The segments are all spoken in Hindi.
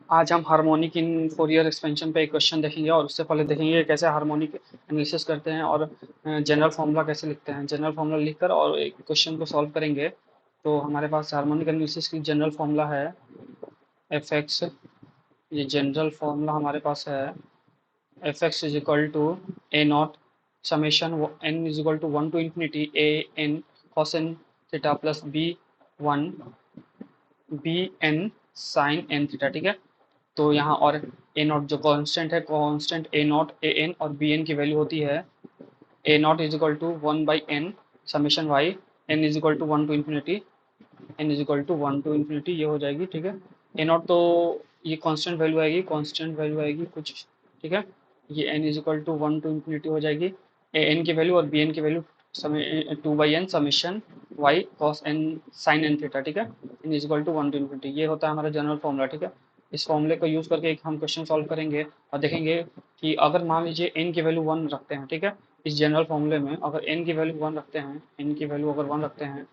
आज हम हार्मोनिक इन फोरियर एक्सपेंशन पे एक क्वेश्चन देखेंगे और उससे पहले देखेंगे कैसे हार्मोनिक एनालिसिस करते हैं और जनरल फार्मूला कैसे लिखते हैं। जनरल फार्मूला लिखकर और एक क्वेश्चन को सॉल्व करेंगे। तो हमारे पास हार्मोनिक एनालिसिस की जनरल फार्मूला है एफ एक्स। ये जनरल फार्मूला हमारे पास है F X is equal to A naught summation N is equal to one to infinity A N cos N theta plus B N sine N theta. ठीक है, तो यहाँ और ए नॉट जो कांस्टेंट है, constant A naught A N और बी एन की वैल्यू होती है ए naught is equal to one by N summation Y N is equal to one to infinity N is equal to one to infinity, ये हो जाएगी। ठीक है, ए नॉट तो ये कांस्टेंट वैल्यू आएगी, कांस्टेंट वैल्यू आएगी कुछ। ठीक है, ये N is equal to one to infinity हो जाएगी। ए एन की वैल्यू और बी एन की value two by N summation Y cos N sine N theta. ठीक है, N is equal to one to infinity, ये होता है हमारा जनरल फॉर्मूला। ठीक है, इस फॉर्मूले को यूज़ करके एक हम क्वेश्चन सॉल्व करेंगे और देखेंगे कि अगर मान लीजिए एन की वैल्यू वन रखते हैं। ठीक है, इस जनरल फॉर्मूले में अगर एन की वैल्यू वन रखते हैं, एन की वैल्यू अगर वन रखते हैं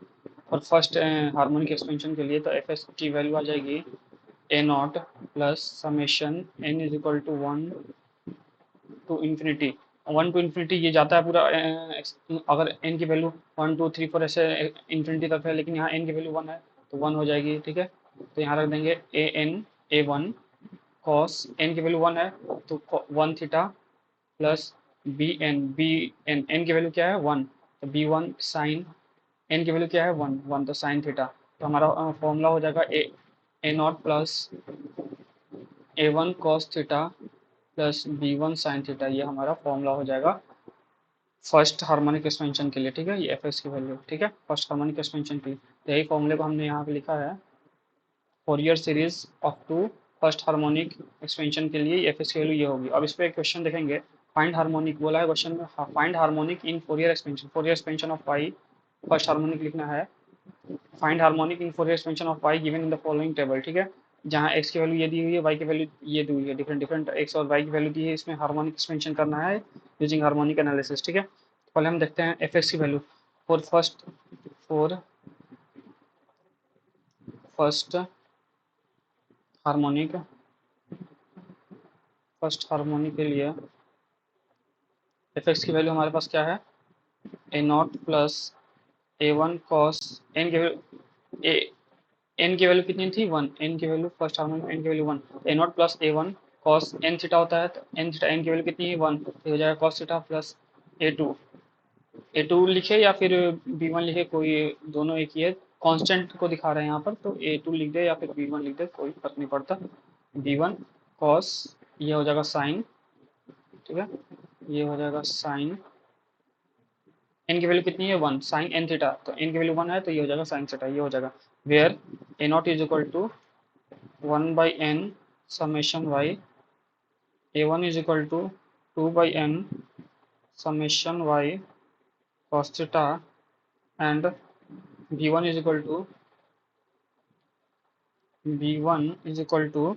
और फर्स्ट हार्मोनिक एक्सपेंशन के लिए, तो एफ एस की वैल्यू आ जाएगी a nought plus summation N is equal to one to infinity. One to infinity ये जाता है पूरा अगर एन की value one two three four ऐसे इन्फिनिटी तक है, लेकिन यहाँ एन की वैल्यू वन है तो वन हो जाएगी। ठीक है, तो यहाँ रख देंगे a n a one cos n की वैल्यू वन है तो one theta plus B n n की वैल्यू क्या है वन, तो बी वन साइन एन की वैल्यू क्या है वन वन, तो साइन थीटा। तो हमारा फॉर्मूला हो जाएगा a nought plus a one cos theta plus b one sine theta, ये हमारा फॉर्मूला हो जाएगा फर्स्ट हार्मोनिक एक्सपेंशन के लिए। ठीक है, ये एफ एक्स की वैल्यू। ठीक है, फर्स्ट हार्मोनिक एक्सपेंशन की, तो यही फॉर्मूले को हमने यहाँ पे लिखा है Fourier series of two first harmonic expansion के लिए एफ एक्स की वैल्यू ये होगी। अब इस पर एक क्वेश्चन देखेंगे, फाइंड हार्मोनिक बोला है क्वेश्चन में, find harmonic in Fourier expansion of pi, first harmonic लिखना है। Find harmonic in Fourier expansion of y given in the following table. ठीक है, जहाँ x की वैल्यू ये दी हुई है, y की वैल्यू ये दी हुई है, डिफरेंट डिफरेंट x और y की वैल्यू दी है, इसमें हार्मोनिक एक्सपेंशन करना है यूजिंग हार्मोनिक एनालिसिस। ठीक है, पहले हम देखते हैं एफ एक्स की value for first harmonic, first harmonic के लिए एफ एक्स की वैल्यू हमारे पास क्या है ए nought plus a one cos n की वैल्यू एन की वैल्यू कितनी थी वन, एन की वैल्यू फर्स्ट हार्मोनिक एन की value one, a nought plus a one cos N theta होता है, तो एन थीटा एन की वैल्यू कितनी है वन, तो हो जाएगा cos theta plus a two लिखे या फिर बी वन लिखे, कोई दोनों एक ही है, कांस्टेंट को दिखा रहे हैं यहाँ पर, तो ए टू लिख दे या फिर बी वन लिख दे, कोई फर्क नहीं पड़ता। बी वन कॉस, ये हो जाएगा साइन। ठीक है, ये हो जाएगा साइन एन की वैल्यू कितनी है वन, साइन एन थीटा, तो एन की वैल्यू वन है तो ये हो जाएगा साइन थीटा, ये हो जाएगा where A naught is equal to one by N summation Y, A one is equal to two by N summation Y cos theta and b1 is equal to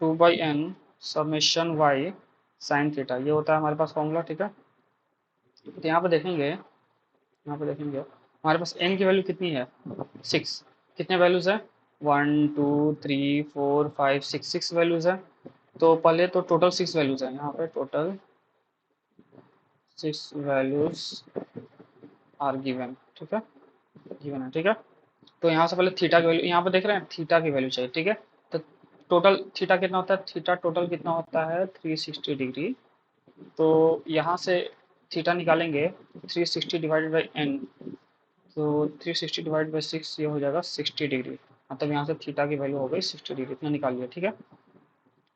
two by N summation Y sine theta, ये होता है हमारे पास फॉर्मूला। ठीक है, तो यहाँ पे देखेंगे, हमारे पास n की वैल्यू कितनी है सिक्स, कितने वैल्यूज है one two three four five six, six values है। तो पहले तो टोटल सिक्स वैल्यूज है, यहाँ पे total six values are given. ठीक है, गिवन है। ठीक है, तो यहाँ से पहले थीटा की वैल्यू, यहाँ पे देख रहे हैं थीटा की वैल्यू चाहिए। ठीक है, तो टोटल थीटा कितना होता है, थीटा टोटल कितना होता है 360 डिग्री। तो यहाँ से थीटा निकालेंगे 360 डिवाइडेड बाई एन, तो 360 डिवाइड बाई सिक्स, ये हो जाएगा 60 डिग्री, मतलब यहाँ से थीटा की वैल्यू हो गई 60 डिग्री, इतना निकाल लिया। ठीक है,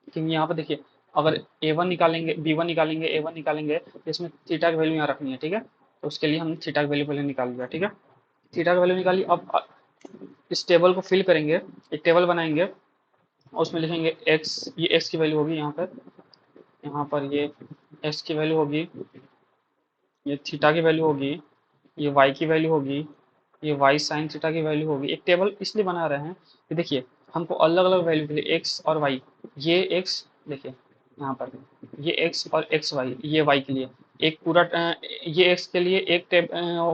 क्योंकि यहाँ पे देखिए अगर ए वन निकालेंगे बी वन निकालेंगे ए वन निकालेंगे तो इसमें थीटा की वैल्यू यहाँ रखनी है। ठीक है, तो उसके लिए हमने थीटा की वैल्यू पहले निकाल लिया। ठीक है, थीटा की वैल्यू निकाली। अब इस टेबल को फिल करेंगे, एक टेबल बनाएंगे और उसमें लिखेंगे एक्स, ये एक्स की वैल्यू होगी यहाँ पर ये एक्स की वैल्यू होगी, ये थीटा की वैल्यू होगी, ये वाई की वैल्यू होगी, ये वाई साइन थीटा की वैल्यू होगी। एक टेबल इसलिए बना रहे हैं कि देखिए हमको अलग अलग वैल्यू के लिए एक्स और वाई, ये एक्स देखिए यहाँ पर ये एक्स और एक्स वाई, ये वाई के लिए एक पूरा ये एक्स के लिए एक टेब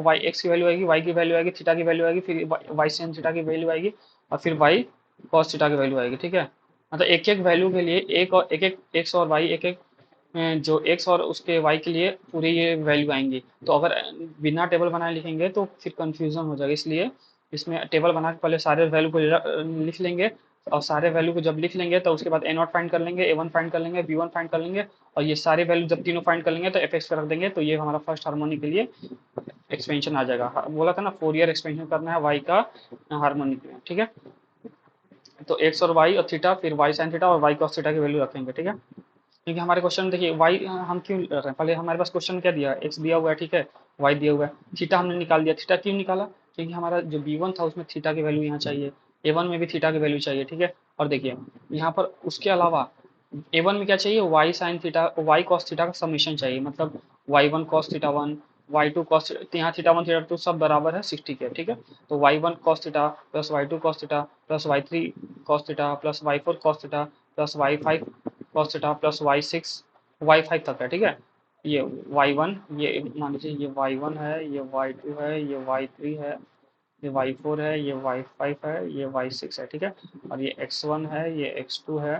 वाई एक्स की वैल्यू आएगी, वाई की वैल्यू आएगी, थीटा की वैल्यू आएगी, फिर वाई साइन थीटा की वैल्यू आएगी और फिर वाई कॉस थीटा की वैल्यू आएगी। ठीक है, मतलब एक एक वैल्यू के लिए एक और एक एक एक्स और वाई एक एक जो एक्स और उसके वाई के लिए पूरी ये वैल्यू आएंगी। तो अगर बिना टेबल बनाए लिखेंगे तो फिर कंफ्यूजन हो जाएगा, इसलिए इसमें टेबल बना के पहले सारे वैल्यू को लिख लेंगे, और सारे वैल्यू को जब लिख लेंगे तो उसके बाद ए नॉट फाइंड कर लेंगे, ए वन फाइंड कर लेंगे, बी वन फाइंड कर लेंगे, और ये सारे वैल्यू जब तीनों फाइंड कर लेंगे तो एफ एक्स पे रख देंगे, तो ये हमारा फर्स्ट हार्मोनी के लिए एक्सपेंशन आ जाएगा। बोला था ना 4 ईयर एक्सपेंशन करना है वाई का हार्मोनी में, ठीक है। तो एक्स और वाई और थीटा, फिर वाई साइन थीटा और वाई कॉस थीटा की वैल्यू रखेंगे, ठीक है। क्योंकि हमारे क्वेश्चन में देखिए वाई हम क्यों कर रहे हैं, पहले हमारे पास क्वेश्चन क्या दिया है, एक्स दिया हुआ है, ठीक है, वाई दिया हुआ है, थीटा हमने निकाल दिया। थीटा क्यों निकाला, क्योंकि हमारा जो बी वन था उसमें थीटा की वैल्यू यहाँ चाहिए, ए वन में भी थीटा की वैल्यू चाहिए, ठीक है। और देखिए यहाँ पर उसके अलावा ए वन में क्या चाहिए, Y sine theta Y cos theta का समीशन चाहिए, मतलब Y one cos theta one, Y two cos, यहाँ थीटा वन थीटा टू सब बराबर है 60 के, ठीक है। तो Y one cos theta plus Y two cos theta plus Y three cos theta plus Y four cos theta plus Y five cos theta plus Y six Y five तक है, ठीक है। ये वाई वन, ये मान लीजिए ये वाई वन है, ये वाई टू है, ये वाई थ्री है, ये वाई फोर है, ये वाई फाइव है, ये वाई सिक्स है, ठीक है। और ये एक्स वन है, ये एक्स टू है,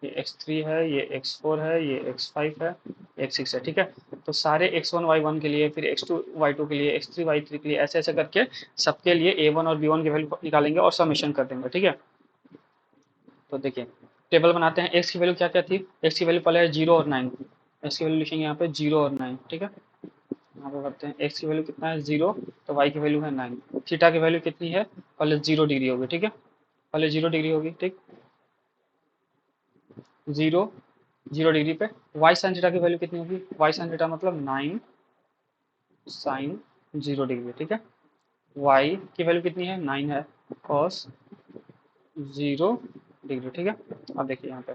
ये एक्स थ्री है, ये एक्स फोर है, ये एक्स फाइव है, एक्स सिक्स है, ठीक है। तो सारे एक्स वन वाई वन के लिए, फिर एक्स टू वाई टू के लिए, एक्स थ्री वाई थ्री के लिए, ऐसे ऐसे करके सबके लिए ए वन और बी वन की वैल्यू निकालेंगे और समेशन कर देंगे, ठीक है। तो देखिए टेबल बनाते हैं, एक्स की वैल्यू क्या क्या थी, एक्स की वैल्यू पहले है 0 और 9, एक्स की वैल्यू लिखेंगे यहाँ पे 0 और 9, ठीक है। यहाँ पे करते हैं एक्स की वैल्यू कितना है 0, तो वाई की वैल्यू है 9, थीटा की वैल्यू कितनी है, पहले 0 डिग्री होगी, ठीक है, पहले 0 डिग्री होगी, ठीक, 0 0 डिग्री पे। वाई साइन थीटा की वैल्यू कितनी होगी, वाई साइन थीटा मतलब 9 साइन 0 डिग्री, ठीक है। वाई की वैल्यू कितनी है 9 है, कॉस 0 डिग्री, ठीक है। अब देखिए यहाँ पे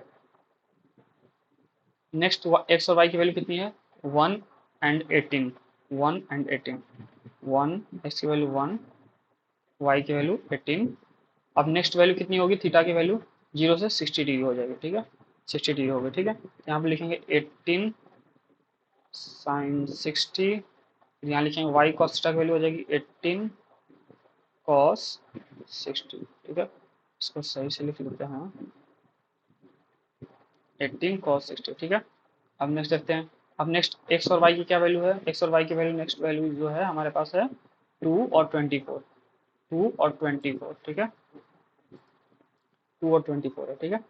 नेक्स्ट एक्स और वाई की वैल्यू कितनी है 1 और 18, 1 और 18, 1 एक्स की वैल्यू 1, वाई की वैल्यू 18। अब नेक्स्ट वैल्यू कितनी होगी, थीटा की वैल्यू 0 से 60 डिग्री हो जाएगी, ठीक है, 60 डिग्री होगी, ठीक है। यहाँ पे लिखेंगे 18 साइन 60, यहाँ लिखेंगे वाई कॉस थीटा की वैल्यू हो जाएगी 18 कॉस 60, ठीक है। इसको सही से लिख लेते हैं, 18 cos 60, ठीक है। अब नेक्स्ट देखते हैं, अब नेक्स्ट एक्स और वाई की क्या वैल्यू है, एक्स और वाई की वैल्यू नेक्स्ट वैल्यू जो है हमारे पास है 2 और 24, 2 और 24, ठीक है, 2 और 24 है, ठीक है।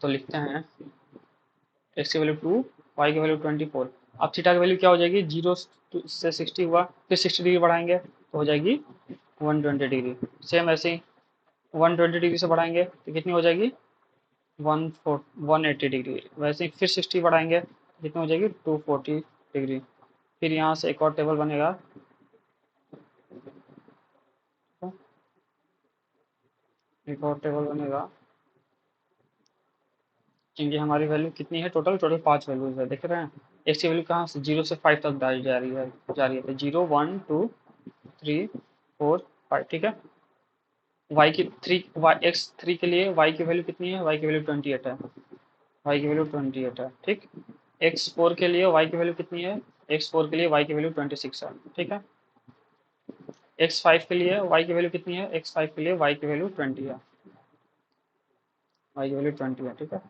तो लिखते हैं एक्स की वैल्यू 2, वाई की वैल्यू 24। अब थीटा की वैल्यू क्या हो जाएगी, 0 से 60 हुआ, फिर 60 डिग्री बढ़ाएंगे तो हो जाएगी 120 डिग्री। सेम ऐसे ही 120 डिग्री से बढ़ाएंगे तो कितनी हो जाएगी 180 डिग्री। वैसे ही फिर 60 बढ़ाएंगे कितनी हो जाएगी 240 डिग्री। फिर यहाँ से एक और टेबल बनेगा, एक और टेबल बनेगा, क्योंकि हमारी वैल्यू कितनी है, टोटल टोटल 5 वैल्यूज है, देख रहे हैं। एक्स की वैल्यू कहाँ से 0 से 5 तक डाली जा रही है तो 0 1 2 3 4 5, ठीक है। वाई की थ्री वाई एक्स थ्री के लिए वाई की वैल्यू कितनी है, वाई की वैल्यू 28 है, वाई की वैल्यू 28 है, ठीक। एक्स फोर के लिए वाई की वैल्यू कितनी है, एक्स फोर के लिए वाई की वैल्यू 26 है, ठीक है। एक्स फाइव के लिए वाई की वैल्यू कितनी है, एक्स फाइव के लिए वाई की वैल्यू 20 है, वाई की वैल्यू 20 है, ठीक है।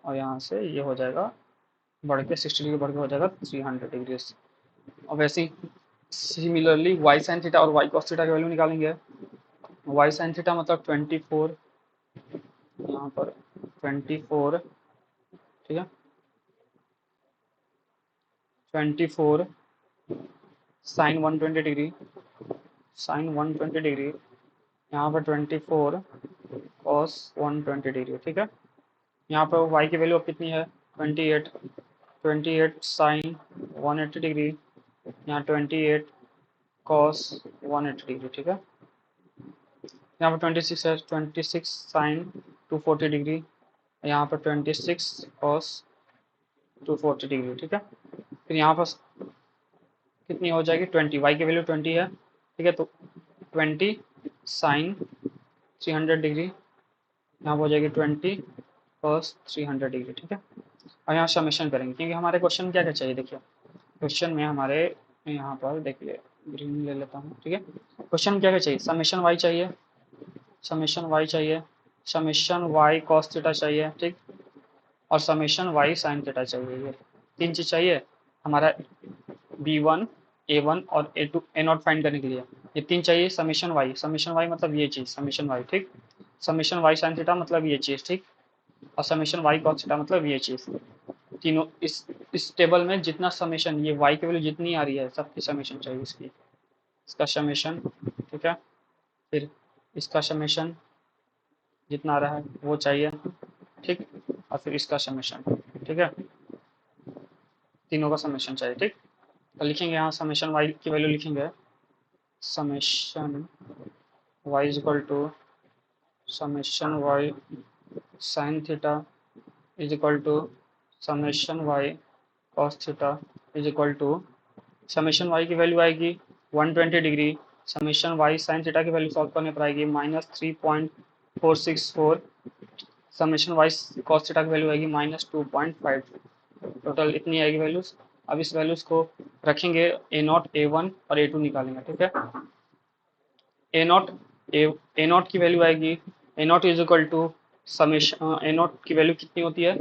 और यहाँ से ये हो जाएगा बढ़ के 60 डिग्री बढ़ के हो जाएगा 300 डिग्री। अब वैसे ही सिमिलरली वाई साइन थीटा और वाई कॉस थीटा की वैल्यू निकालेंगे। वाई साइन थीटा मतलब 24, यहाँ पर 24, ठीक है, 24 साइन 120 डिग्री, साइन 120 डिग्री, यहाँ पर 24 कॉस 120 डिग्री, ठीक है। यहाँ पर वाई की वैल्यू अब कितनी है 28, 28 साइन 180 डिग्री, यहाँ 28 कॉस 180 डिग्री, ठीक है। यहाँ पर 26 है, 26 साइन 240 डिग्री, यहाँ पर 26 कॉस 240 डिग्री, ठीक है। फिर यहाँ पर कितनी हो जाएगी 20, वाई की वैल्यू 20 है, ठीक है। तो 20 साइन 300 डिग्री, यहाँ पर हो जाएगी 20 कॉस 300 डिग्री, ठीक है। और यहाँ समेशन करेंगे, क्योंकि हमारे क्वेश्चन क्या क्या चाहिए, देखिए क्वेश्चन में हमारे यहाँ पर देखिए ग्रीन ले लेता हूँ, ठीक है। क्वेश्चन क्या क्या चाहिए, समेशन वाई चाहिए, समेशन वाई चाहिए, समेशन वाई कॉस थीटा चाहिए, ठीक, और समेशन वाई साइन थीटा चाहिए। ये तीन चीज चाहिए हमारा B1 A1 और A2 A0 फाइंड करने के लिए। ये तीन चाहिए। समेशन वाई मतलब ये चीज समेशन वाई, ठीक, समेशन वाई साइन थीटा मतलब ये चीज, ठीक, और समेशन वाई कॉस थीटा मतलब ये चीज। तीनों इस टेबल में जितना समेशन, ये वाई की वैल्यू जितनी आ रही है सबकी समेशन चाहिए इसकी, इसका समेशन, ठीक है, फिर इसका समेशन जितना आ रहा है वो चाहिए, ठीक, और फिर इसका समेशन, ठीक है, तीनों का समेशन चाहिए, ठीक। तो लिखेंगे यहाँ समेशन वाई की वैल्यू लिखेंगे, summation Y is equal to summation Y sine theta is equal to summation Y cos theta is equal to summation Y की वैल्यू आएगी 120 degree, summation Y sine theta की वैल्यू सॉल्व करने पर आएगी -3.464, समेशन वाई कॉस थीटा की वैल्यू आएगी -2.5, टोटल इतनी आएगी वैल्यूज। अब इस वैल्यूज को रखेंगे A0 A1 और A2 निकालेंगे, ठीक है। A0 A0 की वैल्यू आएगी A0 is equal to summation A0 की वैल्यू कितनी होती है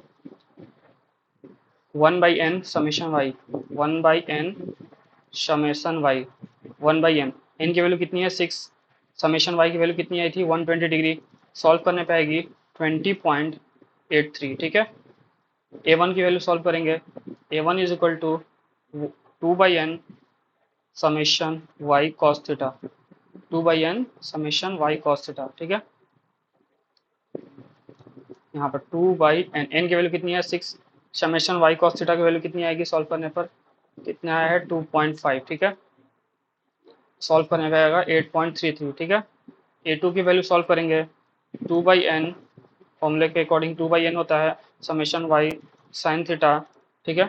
1/n summation Y, 1/n summation Y, 1/n, n की वैल्यू कितनी है 6, समेशन वाई की वैल्यू कितनी आई थी 120 डिग्री, सॉल्व करने पे आएगी 20.83, ठीक है। A1 की वैल्यू सॉल्व करेंगे, A1 is equal to 2/n summation Y cos theta, 2/n summation Y cos theta, ठीक है। यहाँ पर 2/n, n की वैल्यू कितनी है 6, समेशन वाई कॉस थीटा की वैल्यू कितनी आएगी सॉल्व करने पर, कितना आया है 2.5, ठीक है, सॉल्व करने का आएगा 8.33, ठीक है। A2 की वैल्यू सॉल्व करेंगे 2/n, फॉर्मूले के अकॉर्डिंग 2/n होता है समेशन वाई साइन थीटा, ठीक है।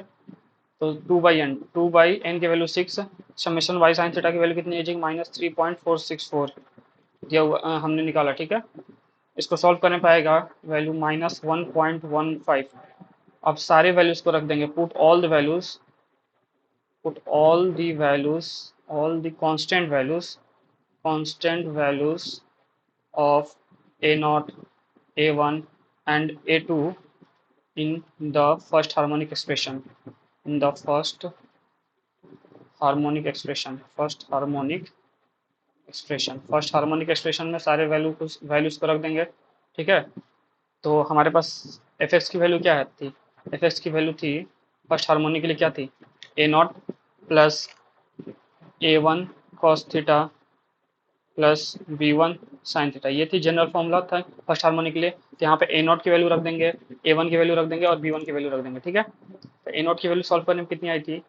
तो 2/n की value 6, summation Y sine theta की वैल्यू कितनी है -3.464 दिया हुआ हमने निकाला, ठीक है। इसको सॉल्व करने पाएगा वैल्यू -1.15। अब सारे वैल्यूज को रख देंगे, put all the values all the constant values of A0 A1 and A2 in the first harmonic expression, in the first harmonic expression में सारे वैल्यूज को रख देंगे, ठीक है। तो हमारे पास fx की वैल्यू क्या है थी, fx की वैल्यू थी फर्स्ट हार्मोनिक के लिए क्या थी A0 plus A1 cos theta plus B1 sign theta, ये थी जनरल फॉर्मूला था फर्स्ट हार्मोनिक के लिए। तो यहाँ पे A0 की वैल्यू रख देंगे, A1 की वैल्यू रख देंगे और B1 की वैल्यू रख देंगे, ठीक है। तो A0 की वैल्यू सॉल्व करने में कितनी आई थी,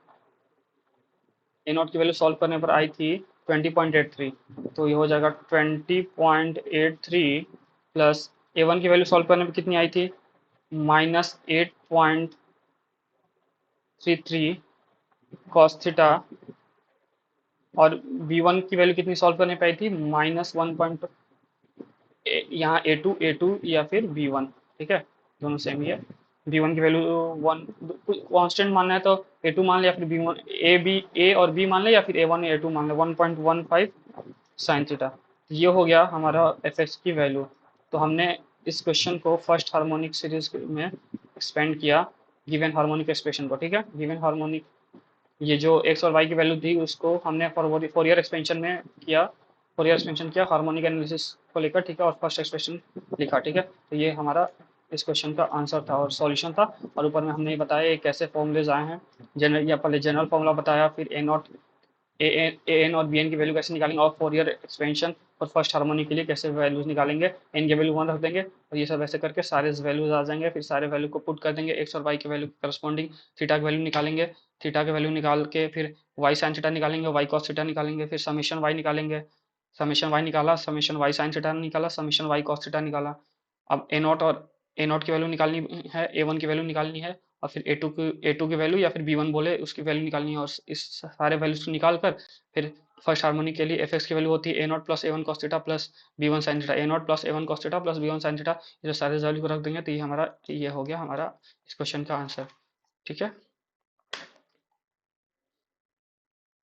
A0 की वैल्यू सॉल्व करने पर आई थी 20.83, तो ये हो जाएगा 20.83 प्लस A1 की वैल्यू सॉल्व करने पर कितनी आई थी -8.33 कॉस थीटा, और B1 की वैल्यू कितनी सॉल्व करने पे आई थी -1. यहाँ A2 या फिर B1, ठीक है, दोनों सेम ही है। B1 की वैल्यू 1 कांस्टेंट मानना है तो A2 मान ले या फिर B1 A और B मान ले या फिर A1 या A2 मान ले 1.15 साइन थीटा। ये हो गया हमारा fx की वैल्यू। तो हमने इस क्वेश्चन को फर्स्ट हार्मोनिक सीरीज में एक्सपेंड किया गिवन हार्मोनिक एक्सप्रेशन को, ठीक है। गिवन हार्मोनिक ये जो एक्स और वाई की वैल्यू थी उसको हमने फोरियर एक्सपेंशन में किया, फोरियर एक्सपेंशन किया हार्मोनिक एनालिसिस को लेकर, ठीक है, और फर्स्ट एक्सप्रेशन लिखा, ठीक है। तो ये हमारा इस क्वेश्चन का आंसर था और सॉल्यूशन था। और ऊपर में हमने ये बताया कैसे फॉर्मूलेज आए हैं, जनरल या पहले जनरल फॉर्मूला बताया, फिर A0 एन और बी एन की वैल्यू कैसे निकालेंगे, और फोरियर एक्सपेंशन और फर्स्ट हार्मोनिक के लिए कैसे वैल्यूज निकालेंगे, एन की वैल्यू 1 रख देंगे और ये सब ऐसे करके सारे वैल्यूज आ जाएंगे। फिर सारे वैल्यू को पुट कर देंगे, एक्स और वाई की वैल्यू करस्पॉन्डिंग थीटा की वैल्यू निकालेंगे, थीटा की वैल्यू निकाल के फिर वाई साइन थीटा निकालेंगे, वाई कॉस थीटा निकालेंगे, फिर समीशन वाई निकालेंगे, समीशन वाई निकाला, समीशन वाई साइन थीटा निकाला, समीशन वाई कॉस थीटा निकाला। अब ए नॉट की वैल्यू निकालनी है, A1 की वैल्यू निकालनी है, और फिर ए टू की वैल्यू या फिर B1 बोले उसकी वैल्यू निकालनी है। और इस सारे वैल्यूज को निकाल कर फिर फर्स्ट हार्मोनिक के लिए एफ एक्स की वैल्यू होती है A0 plus A1 cos theta plus B1 sine theta, A0 plus A1 cos theta plus B1 sign theta, ये सारे वैल्यू को रख देंगे तो ये हो गया हमारा इस क्वेश्चन का आंसर, ठीक है।